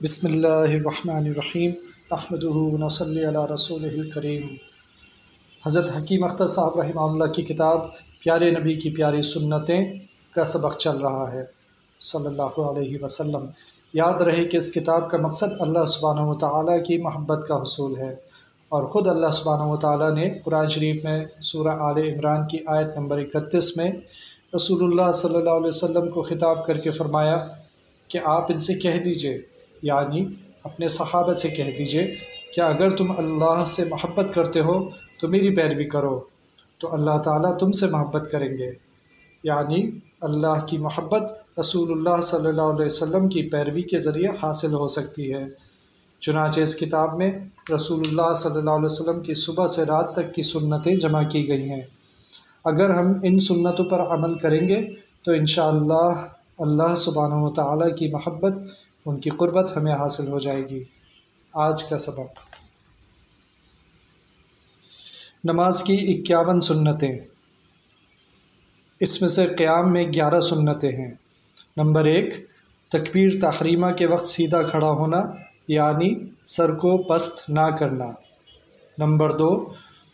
بسم اللہ الرحمن الرحیم احمدہ ونصلی علی رسولہ الکریم۔ حضرت حکیم اختر صاحب رحمہ اللہ کی کتاب پیارے نبی کی پیاری سنتیں کا سبق چل رہا ہے صلی اللہ علیہ وسلم۔ یاد رہے کہ اس کتاب کا مقصد اللہ سبحانہ وتعالیٰ کی محبت کا حصول ہے، اور خود اللہ سبحانہ وتعالیٰ نے قرآن شریف میں سورہ آل عمران کی آیت نمبر 31 میں رسول اللہ صلی اللہ علیہ وسلم کو خطاب کر کے فرمایا کہ آپ ان سے کہہ دیجئے، یعنی اپنے صحابہ سے کہہ دیجئے کہ اگر تم اللہ سے محبت کرتے ہو تو میری پیروی کرو تو اللہ تعالیٰ تم سے محبت کریں گے، یعنی اللہ کی محبت رسول اللہ صلی اللہ علیہ وسلم کی پیروی کے ذریعے حاصل ہو سکتی ہے۔ چنانچہ اس کتاب میں رسول اللہ صلی اللہ علیہ وسلم کی صبح سے رات تک کی سنتیں جمع کی گئی ہیں۔ اگر ہم ان سنتوں پر عمل کریں گے تو انشاءاللہ اللہ سبحانہ وتعالیٰ کی محبت، ان کی قربت ہمیں حاصل ہو جائے گی۔ آج کا سبق، نماز کی 51 سنتیں۔ اس میں سے قیام میں 11 سنتیں ہیں۔ نمبر 1، تکبیر تحریمہ کے وقت سیدھا کھڑا ہونا، یعنی سر کو پست نہ کرنا۔ نمبر 2،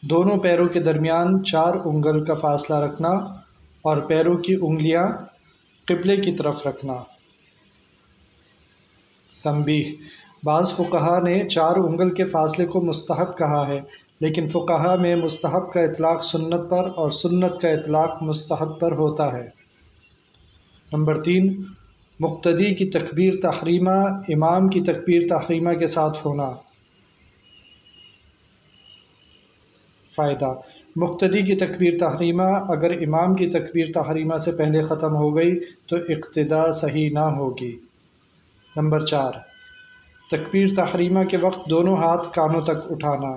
دونوں پیروں کے درمیان 4 انگل کا فاصلہ رکھنا اور پیروں کی انگلیاں قبلے کی طرف رکھنا۔ تنبیہ، بعض فقہا نے 4 انگل کے فاصلے کو مستحب کہا ہے، لیکن فقہا میں مستحب کا اطلاق سنت پر اور سنت کا اطلاق مستحب پر ہوتا ہے۔ نمبر 3، مقتدی کی تکبیر تحریمہ امام کی تکبیر تحریمہ کے ساتھ ہونا۔ فائدہ، مقتدی کی تکبیر تحریمہ اگر امام کی تکبیر تحریمہ سے پہلے ختم ہو گئی تو اقتداء صحیح نہ ہوگی۔ نمبر 4، تکبیر تحریمہ کے وقت دونوں ہاتھ کانوں تک اٹھانا۔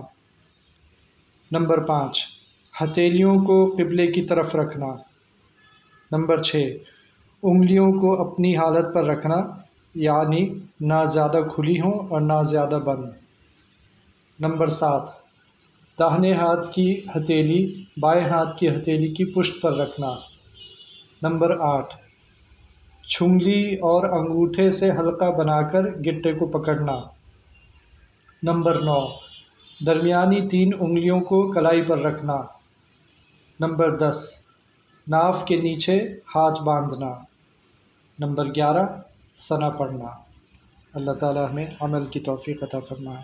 نمبر 5، ہتھیلیوں کو قبلے کی طرف رکھنا۔ نمبر 6، انگلیوں کو اپنی حالت پر رکھنا، یعنی نہ زیادہ کھلی ہوں اور نہ زیادہ بند۔ نمبر 7، داہنے ہاتھ کی ہتھیلی بائیں ہاتھ کی ہتھیلی کی پشت پر رکھنا۔ نمبر 8، چھنگلی اور انگوٹھے سے حلقہ بنا کر گٹے کو پکڑنا۔ نمبر 9، درمیانی 3 انگلیوں کو کلائی پر رکھنا۔ نمبر 10، ناف کے نیچے ہاتھ باندھنا۔ نمبر 11، ثنا پڑھنا۔ اللہ تعالیٰ ہمیں عمل کی توفیق عطا فرمائے۔